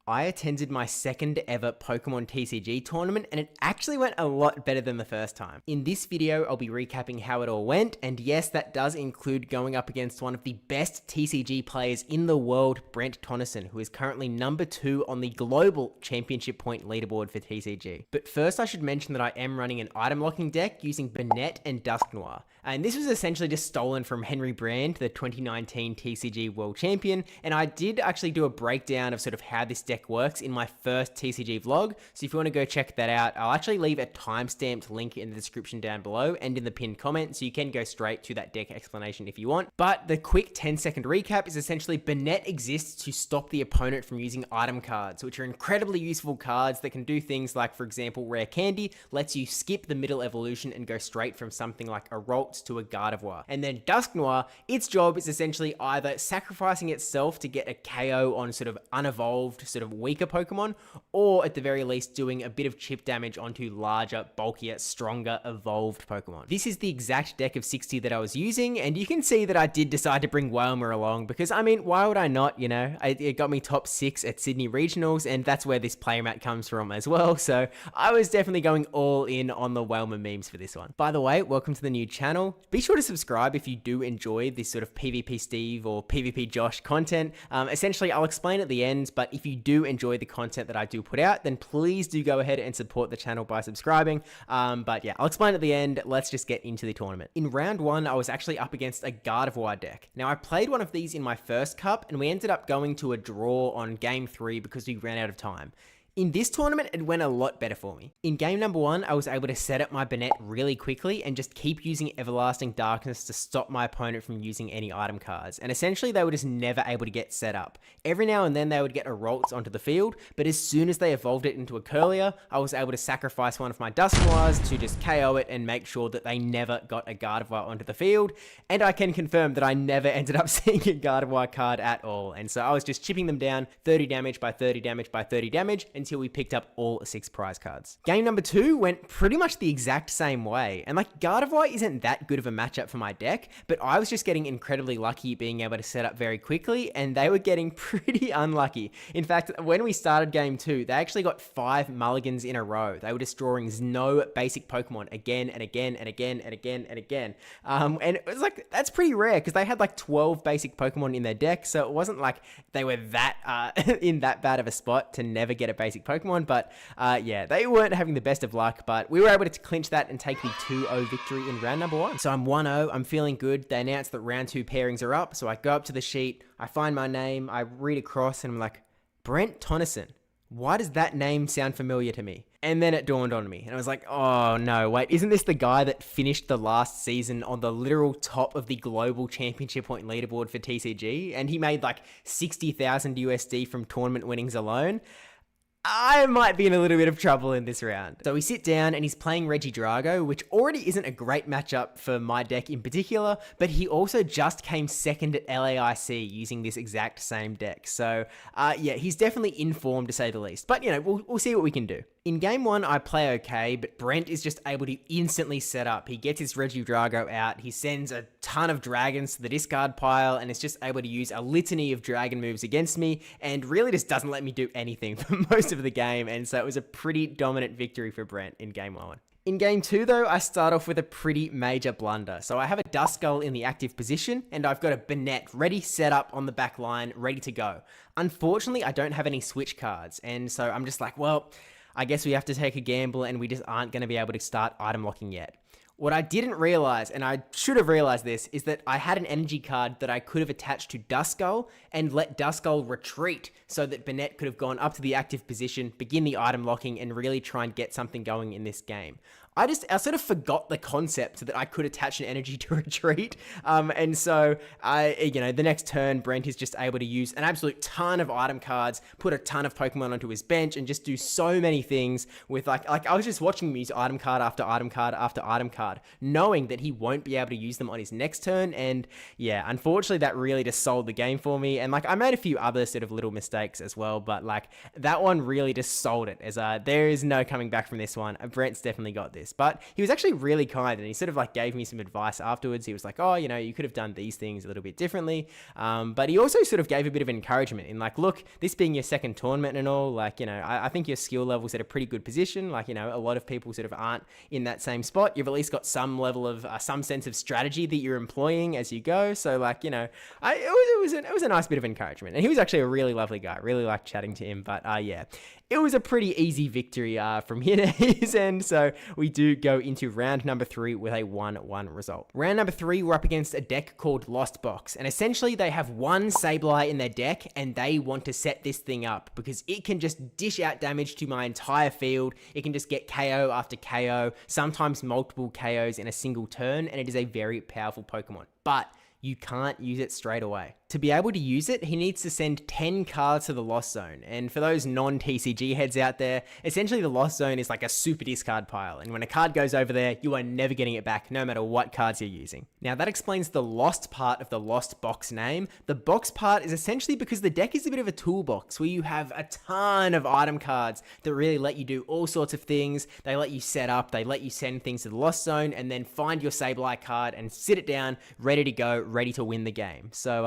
I attended my second ever Pokemon TCG tournament and it actually went a lot better than the first time. In this video, I'll be recapping how it all went, and yes, that does include going up against one of the best TCG players in the world, Brent Tonisson, who is currently number 2 on the global championship point leaderboard for TCG. But first I should mention that I am running an item locking deck using Burnett and Dusknoir, and this was essentially just stolen from Henry Brand, the 2019 TCG World Champion, and I did actually do a breakdown of sort of how this deck works in my first TCG vlog, so if you want to go check that out, I'll actually leave a timestamped link in the description down below and in the pinned comment, so you can go straight to that deck explanation if you want. But the quick 10-second recap is essentially Burnett exists to stop the opponent from using item cards, which are incredibly useful cards that can do things like, for example, Rare Candy lets you skip the middle evolution and go straight from something like a Ralts to a Gardevoir. And then Dusknoir, its job is essentially either sacrificing itself to get a KO on sort of unevolved, sort of weaker Pokemon, or at the very least doing a bit of chip damage onto larger, bulkier, stronger, evolved Pokemon. This is the exact deck of 60 that I was using, and you can see that I did decide to bring Whalmer along because, I mean, why would I not, you know? It got me top 6 at Sydney Regionals, and that's where this player mat comes from as well, so I was definitely going all in on the Whalmer memes for this one. By the way, welcome to the new channel. Be sure to subscribe if you do enjoy this sort of PvP Steve or PvP Josh content. Essentially, I'll explain at the end, but if you do enjoy the content that I do put out, then please do go ahead and support the channel by subscribing. But yeah, I'll explain at the end. Let's just get into the tournament. In round 1, I was actually up against a Gardevoir deck. Now, I played one of these in my first cup, and we ended up going to a draw on game 3 because we ran out of time. In this tournament, it went a lot better for me. In game number 1, I was able to set up my Burnett really quickly and just keep using Everlasting Darkness to stop my opponent from using any item cards. And essentially, they were just never able to get set up. Every now and then, they would get a Ralts onto the field, but as soon as they evolved it into a Curlier, I was able to sacrifice one of my Dusknoirs to just KO it and make sure that they never got a Gardevoir onto the field. And I can confirm that I never ended up seeing a Gardevoir card at all. And so I was just chipping them down 30 damage by 30 damage by 30 damage, until we picked up all 6 prize cards. Game number 2 went pretty much the exact same way, and like Gardevoir isn't that good of a matchup for my deck, but I was just getting incredibly lucky being able to set up very quickly, and they were getting pretty unlucky. In fact, when we started game 2, they actually got 5 mulligans in a row. They were just drawing no basic Pokemon again and again and again and again and again. And it was like, that's pretty rare because they had like 12 basic Pokemon in their deck, so it wasn't like they were that in that bad of a spot to never get a basic Pokemon, but yeah, they weren't having the best of luck, but we were able to clinch that and take the 2-0 victory in round number 1. So I'm 1-0, I'm feeling good. They announced that round 2 pairings are up, so I go up to the sheet, I find my name, I read across, and I'm like, Brent Tonisson. Why does that name sound familiar to me? And then it dawned on me, and I was like, oh no, wait, isn't this the guy that finished the last season on the literal top of the global championship point leaderboard for TCG? And he made like 60,000 USD from tournament winnings alone. I might be in a little bit of trouble in this round. So we sit down and he's playing Regidrago, which already isn't a great matchup for my deck in particular, but he also just came second at LAIC using this exact same deck. So yeah, he's definitely in form to say the least, but you know, we'll see what we can do. In game 1, I play okay, but Brent is just able to instantly set up. He gets his Regidrago out, he sends a ton of dragons to the discard pile, and is just able to use a litany of dragon moves against me, and really just doesn't let me do anything for most of the game, and so it was a pretty dominant victory for Brent in game 1. In game 2 though, I start off with a pretty major blunder. So I have a Duskull in the active position, and I've got a Burnett ready set up on the back line, ready to go. Unfortunately, I don't have any switch cards, and so I'm just like, well, I guess we have to take a gamble and we just aren't going to be able to start item locking yet. What I didn't realize, and I should have realized this, is that I had an energy card that I could have attached to Duskull and let Duskull retreat so that Burnett could have gone up to the active position, begin the item locking, and really try and get something going in this game. I sort of forgot the concept that I could attach an energy to retreat. And so the next turn, Brent is just able to use an absolute ton of item cards, put a ton of Pokemon onto his bench, and just do so many things with like I was just watching him use item card after item card after item card, knowing that he won't be able to use them on his next turn. And yeah, unfortunately, that really just sold the game for me. And like I made a few other sort of little mistakes as well, but like that one really just sold it. As there is no coming back from this one. Brent's definitely got this. this. But he was actually really kind, and he sort of like gave me some advice afterwards. He was like, oh, you could have done these things a little bit differently. But he also sort of gave a bit of encouragement in like, look, this being your second tournament and all, like, I think your skill level's at a pretty good position. Like, a lot of people sort of aren't in that same spot. You've at least got some level of, some sense of strategy that you're employing as you go. So like, it was a nice bit of encouragement. And he was actually a really lovely guy. Really liked chatting to him. But yeah, it was a pretty easy victory from here to his end. So we do go into round number 3 with a 1-1 result. Round number 3, we're up against a deck called Lost Box. And essentially they have one Sableye in their deck and they want to set this thing up because it can just dish out damage to my entire field. It can just get KO after KO, sometimes multiple KOs in a single turn. And it is a very powerful Pokemon. But you can't use it straight away. To be able to use it, he needs to send 10 cards to the Lost Zone. And for those non-TCG heads out there, essentially the Lost Zone is like a super discard pile. And when a card goes over there, you are never getting it back, no matter what cards you're using. Now that explains the lost part of the Lost Box name. The box part is essentially because the deck is a bit of a toolbox where you have a ton of item cards that really let you do all sorts of things. They let you set up, they let you send things to the Lost Zone, and then find your Sableye card and sit it down, ready to go, ready to win the game. So,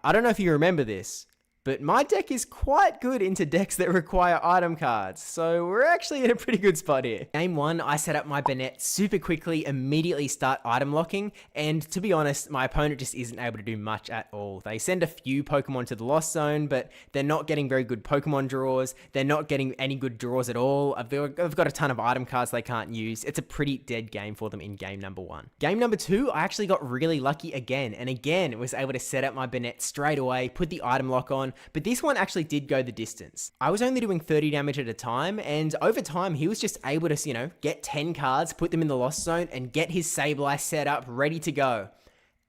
I don't know if you remember this, but my deck is quite good into decks that require item cards, so we're actually in a pretty good spot here. Game 1, I set up my Banette super quickly, immediately start item locking, and to be honest, my opponent just isn't able to do much at all. They send a few Pokemon to the Lost Zone, but they're not getting very good Pokemon draws, they're not getting any good draws at all, I've got a ton of item cards they can't use. It's a pretty dead game for them in game number 1. Game number 2, I actually got really lucky again, and again was able to set up my Banette straight away, put the item lock on, but this one actually did go the distance. I was only doing 30 damage at a time, and over time, he was just able to, get 10 cards, put them in the Lost Zone, and get his Sableye set up, ready to go.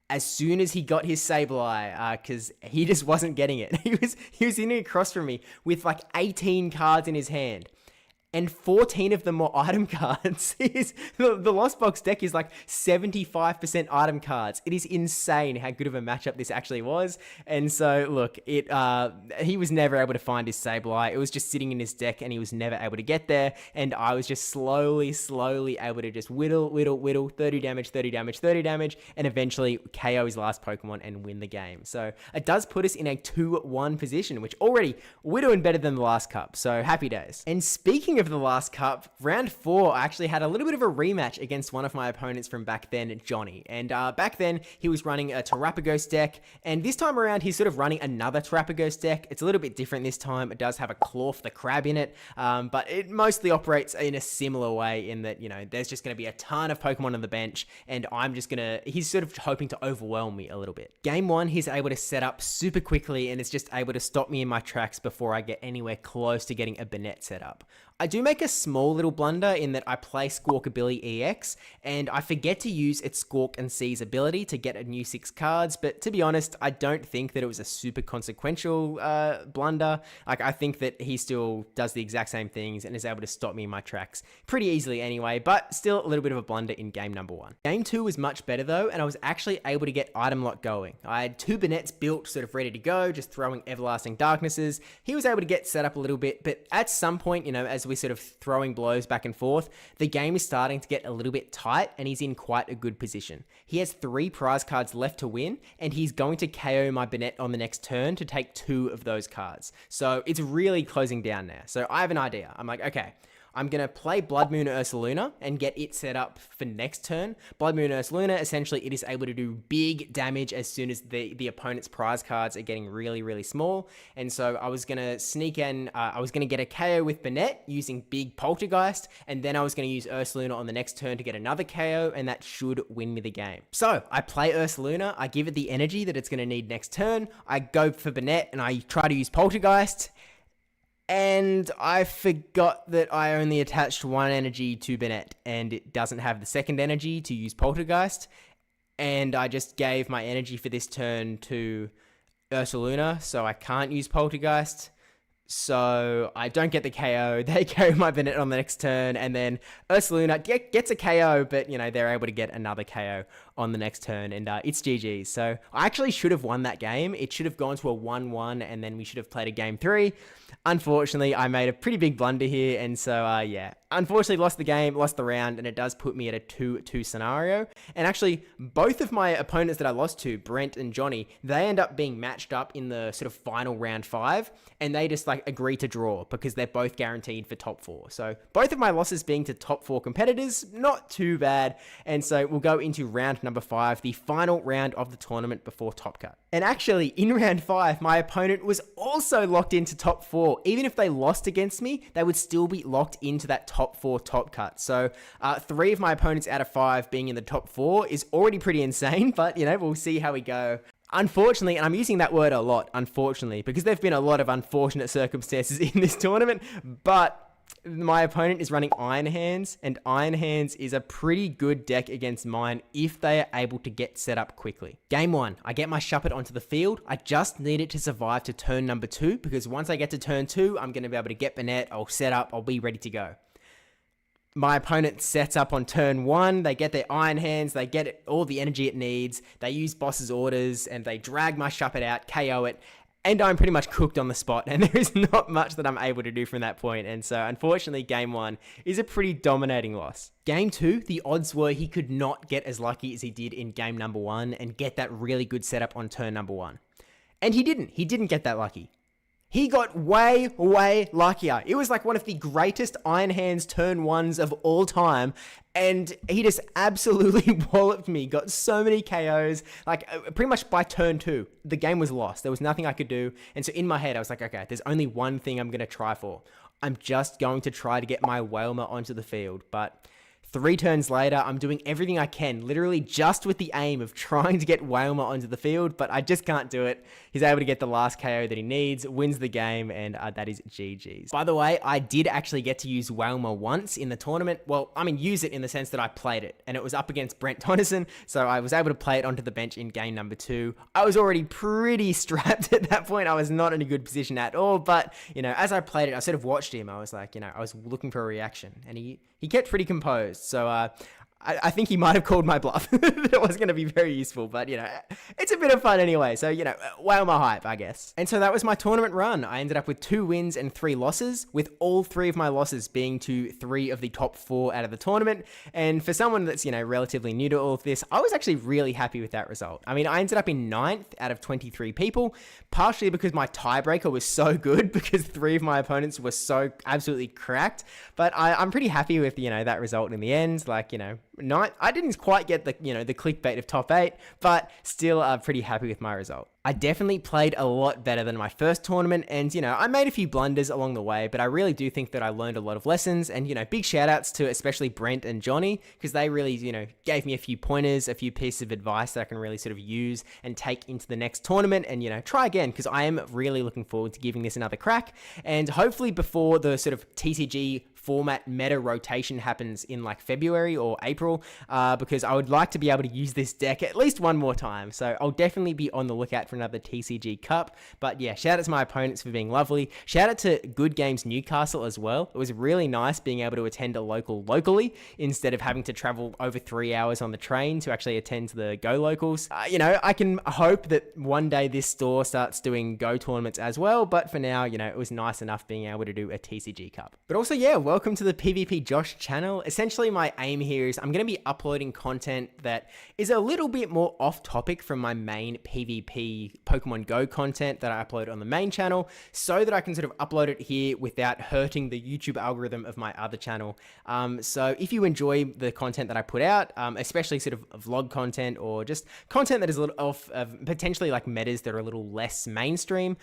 As soon as he got his Sableye, because he just wasn't getting it. He was sitting across from me with like 18 cards in his hand. And 14 of them were item cards. The Lost Box deck is like 75% item cards. It is insane how good of a matchup this actually was. And so, look, he was never able to find his Sableye. It was just sitting in his deck and he was never able to get there. And I was just slowly able to just whittle, 30 damage, 30 damage, 30 damage, and eventually KO his last Pokemon and win the game. So it does put us in a 2-1 position, which already we're doing better than the last cup. So happy days. And speaking of the last cup, round 4, I actually had a little bit of a rematch against one of my opponents from back then, Johnny. And back then, he was running a Terrapagos deck, and this time around, he's sort of running another Terrapagos deck. It's a little bit different this time. It does have a Clawth the Crab in it, but it mostly operates in a similar way in that, there's just going to be a ton of Pokemon on the bench, and he's sort of hoping to overwhelm me a little bit. Game 1, he's able to set up super quickly, and it's just able to stop me in my tracks before I get anywhere close to getting a Banette set up. I do make a small little blunder in that I play Squawkabilly EX, and I forget to use its Squawk and Seize ability to get a new 6 cards, but to be honest, I don't think that it was a super consequential blunder. Like, I think that he still does the exact same things and is able to stop me in my tracks pretty easily anyway, but still a little bit of a blunder in game number 1. Game 2 was much better though, and I was actually able to get item lock going. I had 2 Banettes built, sort of ready to go, just throwing Everlasting Darknesses. He was able to get set up a little bit, but at some point, as we sort of throwing blows back and forth, the game is starting to get a little bit tight and he's in quite a good position. He has 3 prize cards left to win and he's going to KO my Banette on the next turn to take 2 of those cards. So it's really closing down now. So I have an idea. I'm like, okay, I'm going to play Blood Moon Ursaluna and get it set up for next turn. Blood Moon Ursaluna, essentially, it is able to do big damage as soon as the opponent's prize cards are getting really, really small. And so I was going to sneak in, I was going to get a KO with Banette using big Poltergeist, and then I was going to use Ursaluna on the next turn to get another KO, and that should win me the game. So I play Ursaluna, I give it the energy that it's going to need next turn, I go for Banette, and I try to use Poltergeist, and I forgot that I only attached 1 energy to Banette, and it doesn't have the second energy to use Poltergeist, and I just gave my energy for this turn to Ursaluna, so I can't use Poltergeist, so I don't get the KO. They KO my Banette on the next turn, and then Ursaluna gets a KO, but, they're able to get another KO on the next turn, and it's GG. So I actually should have won that game. It should have gone to a 1-1, and then we should have played a game 3. Unfortunately, I made a pretty big blunder here, and so, yeah. Unfortunately, lost the game, lost the round, and it does put me at a 2-2 scenario. And actually, both of my opponents that I lost to, Brent and Johnny, they end up being matched up in the sort of final round 5, and they just, like, agree to draw because they're both guaranteed for top 4. So, both of my losses being to top 4 competitors, not too bad. And so, we'll go into round number 5, the final round of the tournament before Top Cut. And actually, in round 5, my opponent was also locked into top 4. Even if they lost against me, they would still be locked into that top 4 top cut. So 3 of my opponents out of 5 being in the top 4 is already pretty insane, but we'll see how we go. Unfortunately, and I'm using that word a lot, unfortunately, because there've been a lot of unfortunate circumstances in this tournament, but my opponent is running Iron Hands, and Iron Hands is a pretty good deck against mine if they are able to get set up quickly. Game 1, I get my Shuppet onto the field. I just need it to survive to turn number 2, because once I get to turn 2, I'm going to be able to get Burnett, I'll set up, I'll be ready to go. My opponent sets up on turn 1, they get their Iron Hands, they get all the energy it needs, they use Boss's Orders, and they drag my Shuppet out, KO it, and I'm pretty much cooked on the spot, and there is not much that I'm able to do from that point. And so, unfortunately, game 1 is a pretty dominating loss. Game 2, the odds were he could not get as lucky as he did in game number 1 and get that really good setup on turn number 1. And he didn't. He didn't get that lucky. He got way, way luckier. It was like one of the greatest Iron Hands turn 1s of all time. And he just absolutely walloped me, got so many KOs, like pretty much by turn 2, the game was lost. There was nothing I could do. And so in my head, I was like, okay, there's only one thing I'm going to try for. I'm just going to try to get my Whalmer onto the field. But 3 turns later, I'm doing everything I can, literally just with the aim of trying to get Whalmer onto the field, but I just can't do it. He's able to get the last KO that he needs, wins the game, and that is GG's. By the way, I did actually get to use Whalmer once in the tournament. Well, I mean, use it in the sense that I played it, and it was up against Brent Tonisson, so I was able to play it onto the bench in game number 2. I was already pretty strapped at that point. I was not in a good position at all, but, as I played it, I sort of watched him. I was like, I was looking for a reaction, and he kept pretty composed. So I think he might have called my bluff. It was going to be very useful, but, it's a bit of fun anyway. So, whale my hype, I guess. And so that was my tournament run. I ended up with 2 wins and 3 losses, with all 3 of my losses being to 3 of the top 4 out of the tournament. And for someone that's, relatively new to all of this, I was actually really happy with that result. I mean, I ended up in 9th out of 23 people, partially because my tiebreaker was so good, because 3 of my opponents were so absolutely cracked. But I'm pretty happy with, that result in the end. Like, 9th, I didn't quite get the, the clickbait of top 8, but still pretty happy with my result. I definitely played a lot better than my first tournament, and, I made a few blunders along the way, but I really do think that I learned a lot of lessons, and, big shout outs to especially Brent and Johnny, because they really, gave me a few pointers, a few pieces of advice that I can really sort of use and take into the next tournament and, try again, because I am really looking forward to giving this another crack, and hopefully before the sort of TCG format meta rotation happens in like February or April, because I would like to be able to use this deck at least one more time. So I'll definitely be on the lookout for another TCG Cup. But yeah, shout out to my opponents for being lovely. Shout out to Good Games Newcastle as well. It was really nice being able to attend a local locally instead of having to travel over 3 hours on the train to actually attend to the Go locals. I can hope that one day this store starts doing Go tournaments as well. But for now, it was nice enough being able to do a TCG Cup. But also, yeah, welcome to the PvP Josh channel. Essentially, my aim here is I'm going to be uploading content that is a little bit more off topic from my main PvP Pokemon Go content that I upload on the main channel, so that I can sort of upload it here without hurting the YouTube algorithm of my other channel. So if you enjoy the content that I put out, especially sort of vlog content or just content that is a little off of potentially like metas that are a little less mainstream,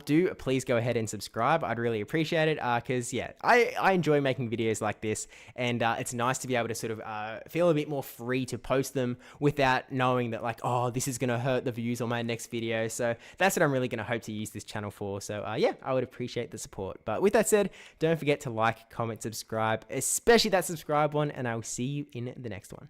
do please go ahead and subscribe. I'd really appreciate it, because yeah, I enjoy making videos like this, and it's nice to be able to sort of feel a bit more free to post them without knowing that like, oh, this is going to hurt the views on my next video. So that's what I'm really going to hope to use this channel for. So yeah, I would appreciate the support. But with that said, don't forget to like, comment, subscribe, especially that subscribe one, and I will see you in the next one.